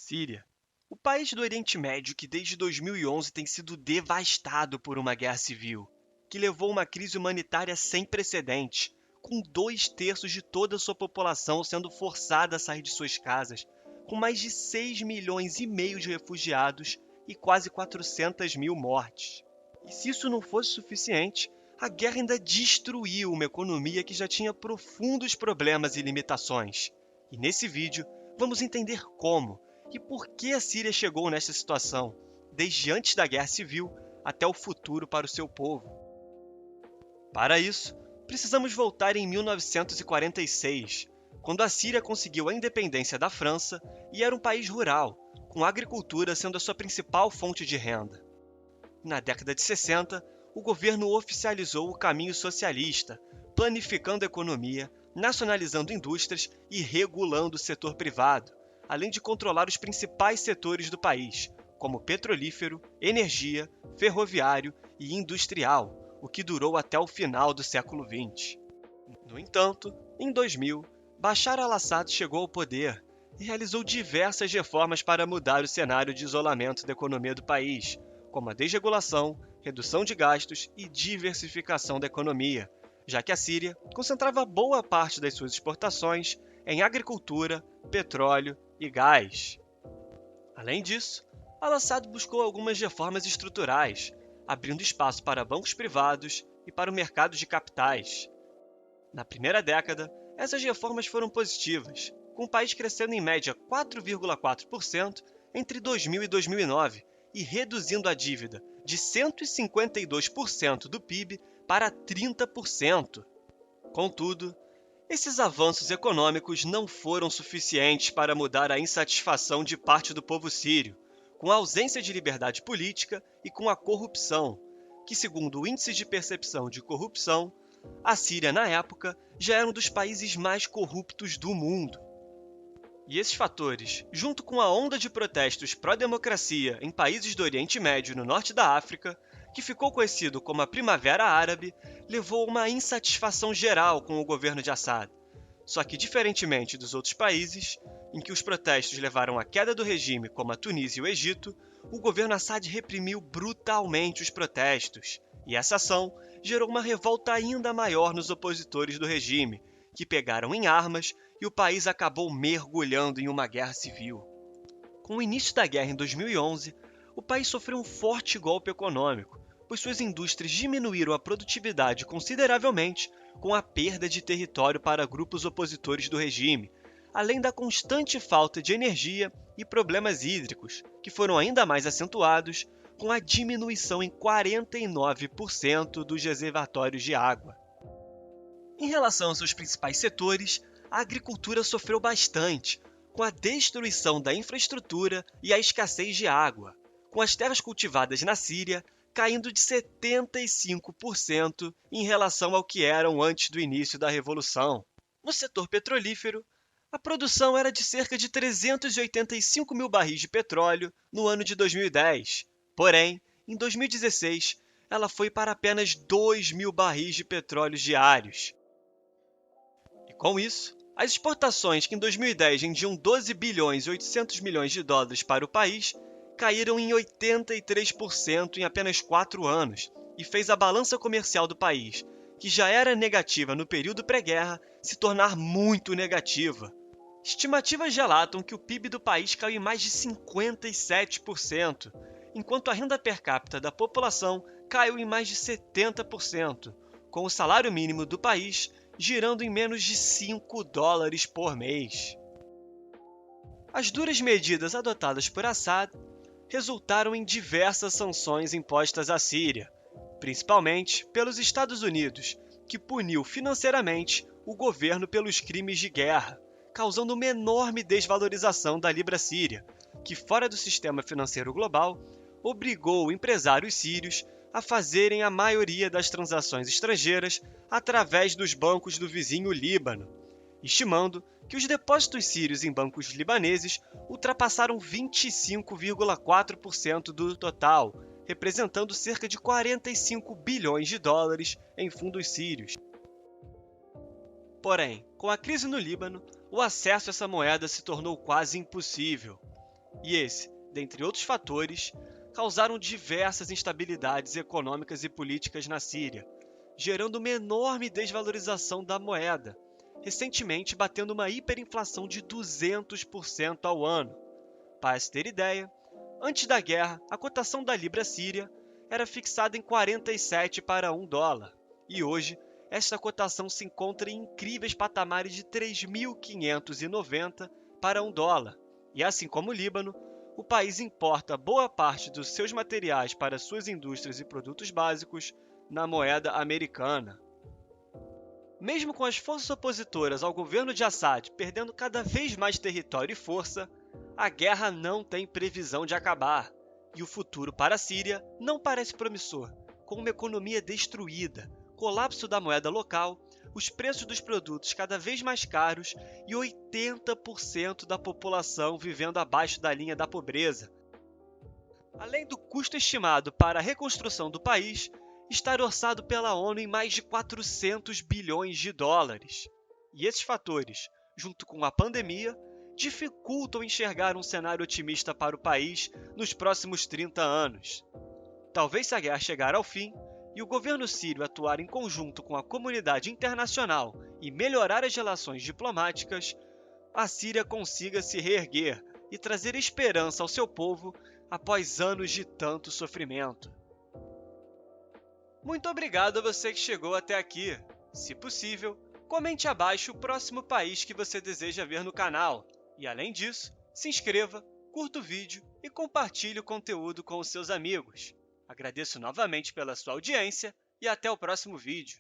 Síria. O país do Oriente Médio que desde 2011 tem sido devastado por uma guerra civil, que levou a uma crise humanitária sem precedentes, com 2/3 de toda a sua população sendo forçada a sair de suas casas, com mais de 6,5 milhões de refugiados e quase 400 mil mortes. E se isso não fosse suficiente, a guerra ainda destruiu uma economia que já tinha profundos problemas e limitações. E nesse vídeo, vamos entender como e por que a Síria chegou nesta situação, desde antes da guerra civil até o futuro para o seu povo. Para isso, precisamos voltar em 1946, quando a Síria conseguiu a independência da França e era um país rural, com a agricultura sendo a sua principal fonte de renda. Na década de 60, o governo oficializou o caminho socialista, planificando a economia, nacionalizando indústrias e regulando o setor privado, além de controlar os principais setores do país, como petrolífero, energia, ferroviário e industrial, o que durou até o final do século XX. No entanto, em 2000, Bashar al-Assad chegou ao poder e realizou diversas reformas para mudar o cenário de isolamento da economia do país, como a desregulação, redução de gastos e diversificação da economia, já que a Síria concentrava boa parte das suas exportações em agricultura, petróleo e gás. Além disso, al-Assad buscou algumas reformas estruturais, abrindo espaço para bancos privados e para o mercado de capitais. Na primeira década, essas reformas foram positivas, com o país crescendo em média 4,4% entre 2000 e 2009 e reduzindo a dívida de 152% do PIB para 30%. Contudo, esses avanços econômicos não foram suficientes para mudar a insatisfação de parte do povo sírio, com a ausência de liberdade política e com a corrupção, que, segundo o Índice de Percepção de Corrupção, a Síria, na época, já era um dos países mais corruptos do mundo. E esses fatores, junto com a onda de protestos pró-democracia em países do Oriente Médio e no norte da África, que ficou conhecido como a Primavera Árabe, levou a uma insatisfação geral com o governo de Assad. Só que, diferentemente dos outros países, em que os protestos levaram à queda do regime, como a Tunísia e o Egito, o governo Assad reprimiu brutalmente os protestos, e essa ação gerou uma revolta ainda maior nos opositores do regime, que pegaram em armas e o país acabou mergulhando em uma guerra civil. Com o início da guerra em 2011, o país sofreu um forte golpe econômico, pois suas indústrias diminuíram a produtividade consideravelmente com a perda de território para grupos opositores do regime, além da constante falta de energia e problemas hídricos, que foram ainda mais acentuados com a diminuição em 49% dos reservatórios de água. Em relação aos seus principais setores, a agricultura sofreu bastante, com a destruição da infraestrutura e a escassez de água, com as terras cultivadas na Síria caindo de 75% em relação ao que eram antes do início da Revolução. No setor petrolífero, a produção era de cerca de 385 mil barris de petróleo no ano de 2010. Porém, em 2016, ela foi para apenas 2 mil barris de petróleo diários. E com isso, as exportações que em 2010 rendiam 12 bilhões e 800 milhões de dólares para o país caíram em 83% em apenas 4 anos e fez a balança comercial do país, que já era negativa no período pré-guerra, se tornar muito negativa. Estimativas relatam que o PIB do país caiu em mais de 57%, enquanto a renda per capita da população caiu em mais de 70%, com o salário mínimo do país girando em menos de 5 dólares por mês. As duras medidas adotadas por Assad resultaram em diversas sanções impostas à Síria, principalmente pelos Estados Unidos, que puniu financeiramente o governo pelos crimes de guerra, causando uma enorme desvalorização da libra síria, que, fora do sistema financeiro global, obrigou empresários sírios a fazerem a maioria das transações estrangeiras através dos bancos do vizinho Líbano, estimando que os depósitos sírios em bancos libaneses ultrapassaram 25,4% do total, representando cerca de 45 bilhões de dólares em fundos sírios. Porém, com a crise no Líbano, o acesso a essa moeda se tornou quase impossível. E esse, dentre outros fatores, causaram diversas instabilidades econômicas e políticas na Síria, gerando uma enorme desvalorização da moeda, recentemente batendo uma hiperinflação de 200% ao ano. Para se ter ideia, antes da guerra, a cotação da libra síria era fixada em 47 para $1, e hoje esta cotação se encontra em incríveis patamares de 3.590 para $1. E assim como o Líbano, o país importa boa parte dos seus materiais para suas indústrias e produtos básicos na moeda americana. Mesmo com as forças opositoras ao governo de Assad perdendo cada vez mais território e força, a guerra não tem previsão de acabar, e o futuro para a Síria não parece promissor, com uma economia destruída, colapso da moeda local, os preços dos produtos cada vez mais caros e 80% da população vivendo abaixo da linha da pobreza. Além do custo estimado para a reconstrução do país estar orçado pela ONU em mais de 400 bilhões de dólares. E esses fatores, junto com a pandemia, dificultam enxergar um cenário otimista para o país nos próximos 30 anos. Talvez, se a guerra chegar ao fim e o governo sírio atuar em conjunto com a comunidade internacional e melhorar as relações diplomáticas, a Síria consiga se reerguer e trazer esperança ao seu povo após anos de tanto sofrimento. Muito obrigado a você que chegou até aqui. Se possível, comente abaixo o próximo país que você deseja ver no canal. E além disso, se inscreva, curta o vídeo e compartilhe o conteúdo com os seus amigos. Agradeço novamente pela sua audiência e até o próximo vídeo.